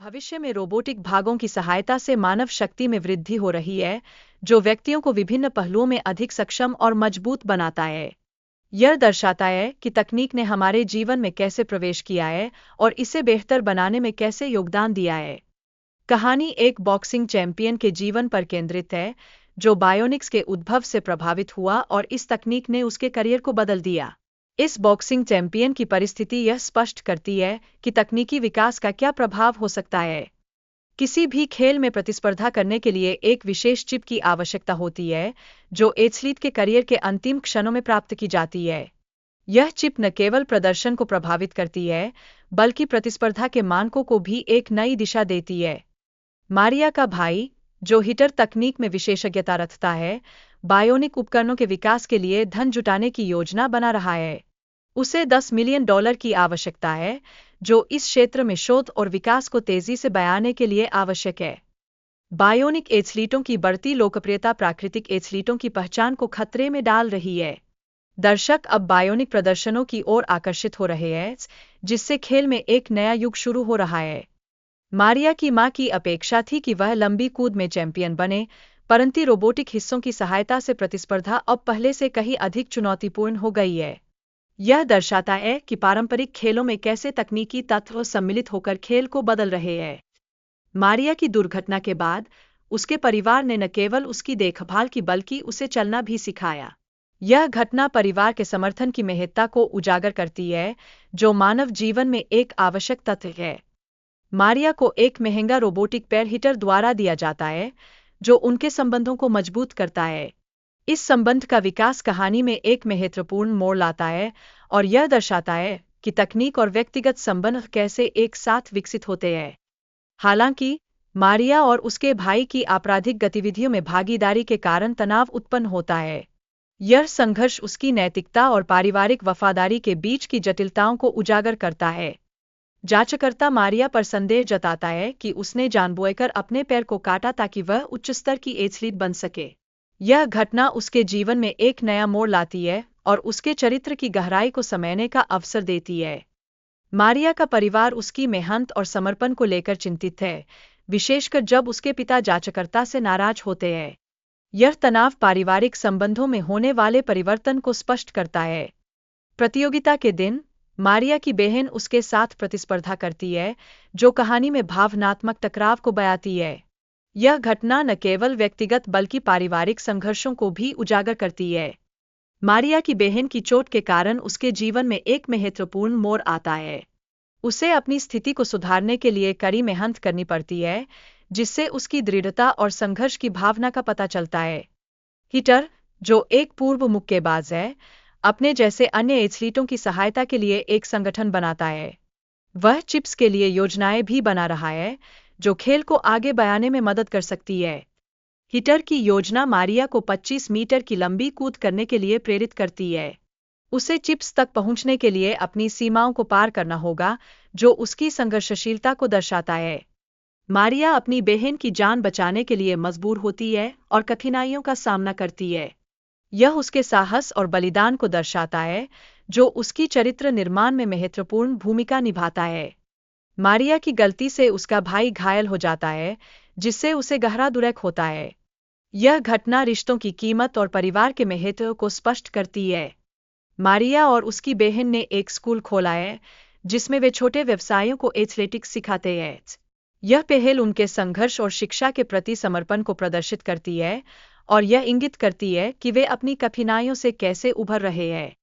भविष्य में रोबोटिक भागों की सहायता से मानव शक्ति में वृद्धि हो रही है, जो व्यक्तियों को विभिन्न पहलुओं में अधिक सक्षम और मजबूत बनाता है। यह दर्शाता है कि तकनीक ने हमारे जीवन में कैसे प्रवेश किया है और इसे बेहतर बनाने में कैसे योगदान दिया है। कहानी एक बॉक्सिंग चैंपियन के जीवन पर केंद्रित है, जो बायोनिक्स के उद्भव से प्रभावित हुआ और इस तकनीक ने उसके करियर को बदल दिया। इस बॉक्सिंग चैंपियन की परिस्थिति यह स्पष्ट करती है कि तकनीकी विकास का क्या प्रभाव हो सकता है। किसी भी खेल में प्रतिस्पर्धा करने के लिए एक विशेष चिप की आवश्यकता होती है, जो एथलीट के करियर के अंतिम क्षणों में प्राप्त की जाती है। यह चिप न केवल प्रदर्शन को प्रभावित करती है, बल्कि प्रतिस्पर्धा के मानकों को भी एक नई दिशा देती है। मारिया का भाई, जो हिटर तकनीक में विशेषज्ञता रखता है, बायोनिक उपकरणों के विकास के लिए धन जुटाने की योजना बना रहा है। उसे $10 मिलियन की आवश्यकता है, जो इस क्षेत्र में शोध और विकास को तेजी से बढ़ाने के लिए आवश्यक है। बायोनिक एथलीटों की बढ़ती लोकप्रियता प्राकृतिक एथलीटों की पहचान को खतरे में डाल रही है। दर्शक अब बायोनिक प्रदर्शनों की ओर आकर्षित हो रहे हैं, जिससे खेल में एक नया युग शुरू हो रहा है। मारिया की मां की अपेक्षा थी कि वह लंबी कूद में चैंपियन बने, परंतु रोबोटिक हिस्सों की सहायता से प्रतिस्पर्धा अब पहले से कहीं अधिक चुनौतीपूर्ण हो गई है। यह दर्शाता है कि पारंपरिक खेलों में कैसे तकनीकी तत्व सम्मिलित होकर खेल को बदल रहे हैं। मारिया की दुर्घटना के बाद उसके परिवार ने न केवल उसकी देखभाल की बल्कि उसे चलना भी सिखाया। यह घटना परिवार के समर्थन की महत्ता को उजागर करती है, जो मानव जीवन में एक आवश्यक तत्व है। मारिया को एक महंगा रोबोटिक पैर हिटर द्वारा दिया जाता है, जो उनके संबंधों को मजबूत करता है। इस संबंध का विकास कहानी में एक महत्वपूर्ण मोड़ लाता है और यह दर्शाता है कि तकनीक और व्यक्तिगत संबंध कैसे एक साथ विकसित होते हैं। हालांकि, मारिया और उसके भाई की आपराधिक गतिविधियों में भागीदारी के कारण तनाव उत्पन्न होता है। यह संघर्ष उसकी नैतिकता और पारिवारिक वफादारी के बीच की जटिलताओं को उजागर करता है। जांचकर्ता मारिया पर संदेह जताता है कि उसने जानबूझकर अपने पैर को काटा ताकि वह उच्च स्तर की एथलीट बन सके। यह घटना उसके जीवन में एक नया मोड़ लाती है और उसके चरित्र की गहराई को समझने का अवसर देती है। मारिया का परिवार उसकी मेहनत और समर्पण को लेकर चिंतित है, विशेषकर जब उसके पिता जांचकर्ता से नाराज होते हैं। यह तनाव पारिवारिक संबंधों में होने वाले परिवर्तन को स्पष्ट करता है। प्रतियोगिता के दिन, मारिया की बहन उसके साथ प्रतिस्पर्धा करती है, जो कहानी में भावनात्मक टकराव को बढ़ाती है। यह घटना न केवल व्यक्तिगत बल्कि पारिवारिक संघर्षों को भी उजागर करती है। मारिया की बहन की चोट के कारण उसके जीवन में एक महत्वपूर्ण मोड़ आता है। उसे अपनी स्थिति को सुधारने के लिए कड़ी मेहनत करनी पड़ती है, जिससे उसकी दृढ़ता और संघर्ष की भावना का पता चलता है। हिटर, जो एक पूर्व मुक्केबाज है, अपने जैसे अन्य एथलीटों की सहायता के लिए एक संगठन बनाता है। वह चिप्स के लिए योजनाएं भी बना रहा है, जो खेल को आगे बढ़ाने में मदद कर सकती है। हिटर की योजना मारिया को 25 मीटर की लंबी कूद करने के लिए प्रेरित करती है। उसे चिप्स तक पहुंचने के लिए अपनी सीमाओं को पार करना होगा, जो उसकी संघर्षशीलता को दर्शाता है। मारिया अपनी बहन की जान बचाने के लिए मजबूर होती है और कठिनाइयों का सामना करती है। यह उसके साहस और बलिदान को दर्शाता है, जो उसकी चरित्र निर्माण में महत्वपूर्ण भूमिका निभाता है। मारिया की गलती से उसका भाई घायल हो जाता है, जिससे उसे गहरा दुख होता है। यह घटना रिश्तों की कीमत और परिवार के महत्व को स्पष्ट करती है। मारिया और उसकी बहन ने एक स्कूल खोला है, जिसमें वे छोटे व्यवसायों को एथलेटिक्स सिखाते हैं। यह पहल उनके संघर्ष और शिक्षा के प्रति समर्पण को प्रदर्शित करती है और यह इंगित करती है कि वे अपनी कठिनाइयों से कैसे उभर रहे हैं।